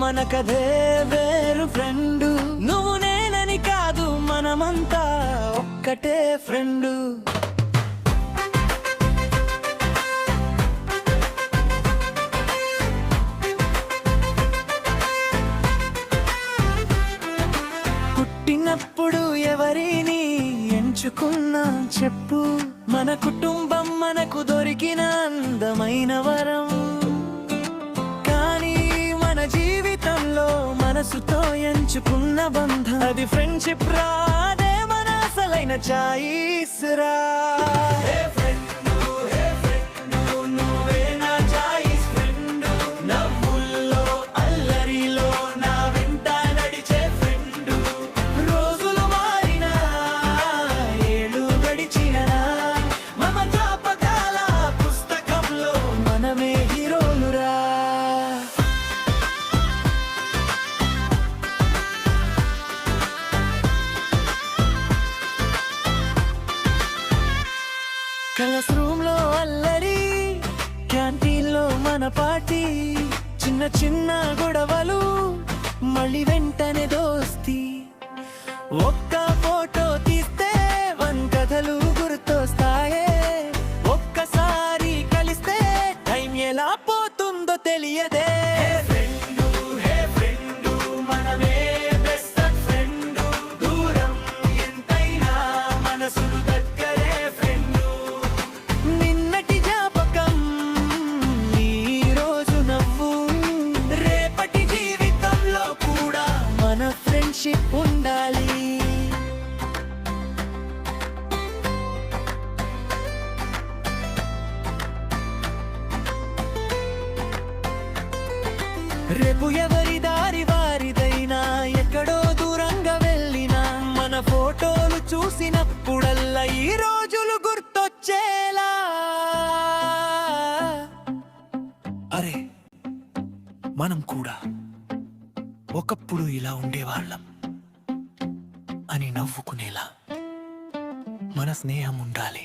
మన కథే వేరు ఫ్రెండు, నువ్వు నేనని కాదు మనమంతా ఒక్కటే ఫ్రెండు. పుట్టినప్పుడు ఎవరిని ఎంచుకున్నా చెప్పు, మన కుటుంబం మనకు దొరికిన అందమైన వరం. కానీ మన జీవితంలో మనసుతో ఎంచుకున్న బంధం అది ఫ్రెండ్షిప్ రా, అదే మన అసలైన చాయిస్ రా. క్లాస్ రూమ్ లో అల్లరి, క్యాంటీన్ లో మన పార్టీ, చిన్న చిన్న గొడవలు మళ్ళీ వెంటనే దోస్తి. ఒక్క ఫోటో తీస్తే కథలు గుర్తొస్తాయే, ఒక్కసారి కలిస్తే టైం ఎలా పోతుందో తెలియదే. ఉండాలి రేపు ఎవరి దారి వారిదైనా, ఎక్కడో దూరంగా వెళ్ళినా మన ఫోటోలు చూసినప్పుడల్లా ఈ రోజులు గుర్తొచ్చేలా. అరే మనం కూడా ఒకప్పుడు ఇలా ఉండేవాళ్ళం అని నవ్వుకునేలా మన స్నేహం ఉండాలి.